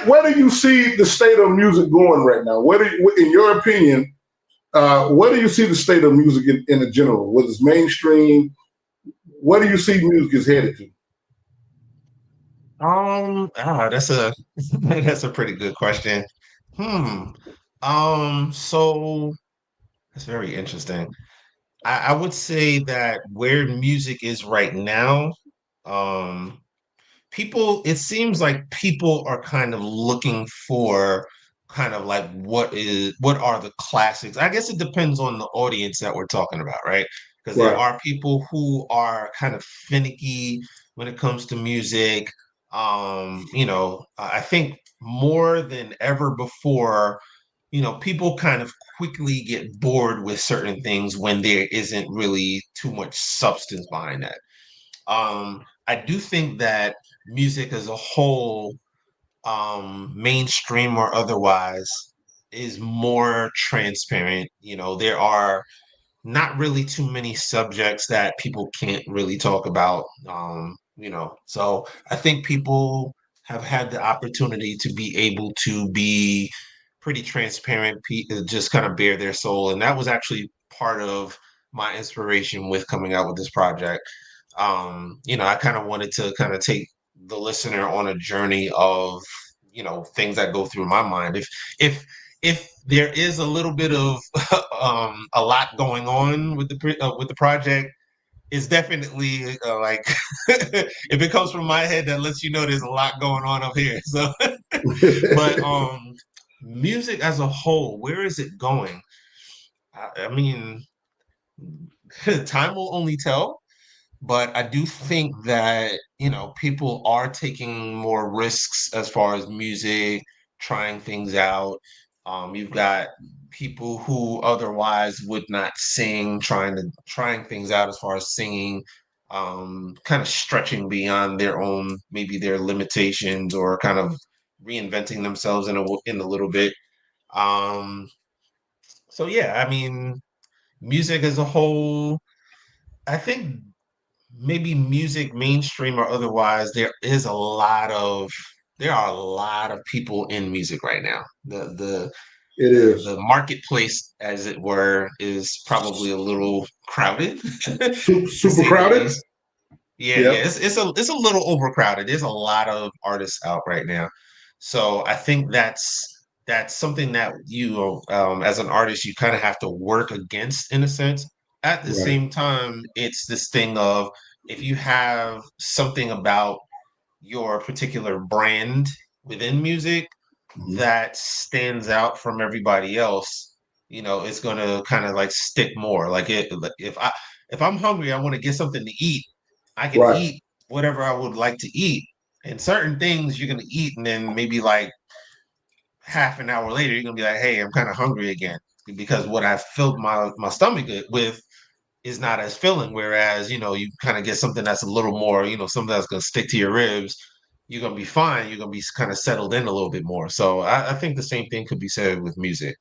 where do you see the state of music going right now? In your opinion, where do you see the state of music in a general? Whether it's mainstream, where do you see music is headed to? That's a that's a pretty good question. Hmm. So that's very interesting. I would say that where music is right now, um, it seems like people are kind of looking for kind of like what are the classics. I guess it depends on the audience that we're talking about, right? Because there Right. are people who are kind of finicky when it comes to music. I think more than ever before, people kind of quickly get bored with certain things when there isn't really too much substance behind that. I do think that music as a whole, mainstream or otherwise, is more transparent. There are not really too many subjects that people can't really talk about. So I think people have had the opportunity to be able to be pretty transparent, just kind of bare their soul. And that was actually part of my inspiration with coming out with this project. I kind of wanted to kind of take the listener on a journey of, things that go through my mind. If there is a little bit of a lot going on with the project, it's definitely like if it comes from my head, that lets you know there's a lot going on up here. So, but music as a whole, where is it going? I mean, time will only tell. But I do think that, people are taking more risks as far as music, trying things out. You've got people who otherwise would not sing, trying things out as far as singing, kind of stretching beyond their own, maybe their limitations, or kind of reinventing themselves in a little bit. Um, so yeah, I mean, music as a whole, I think maybe music, mainstream or otherwise, there are a lot of people in music right now. It The is marketplace, as it were, is probably a little crowded, to super say the crowded. least. Yeah, yeah, Yep. it's a little overcrowded. There's a lot of artists out right now, so I think that's something that as an artist, you kind of have to work against in a sense. At the Right. same time, it's this thing of if you have something about your particular brand within music Mhm. that stands out from everybody else, it's gonna kind of like stick more. Like if I'm hungry, I want to get something to eat. I can Right. eat whatever I would like to eat. And certain things you're gonna eat, and then maybe like half an hour later, you're gonna be like, "Hey, I'm kind of hungry again," because what I filled my stomach with is not as filling. Whereas, you kind of get something that's a little more, something that's gonna stick to your ribs. You're gonna be fine. You're gonna be kind of settled in a little bit more. So I think the same thing could be said with music.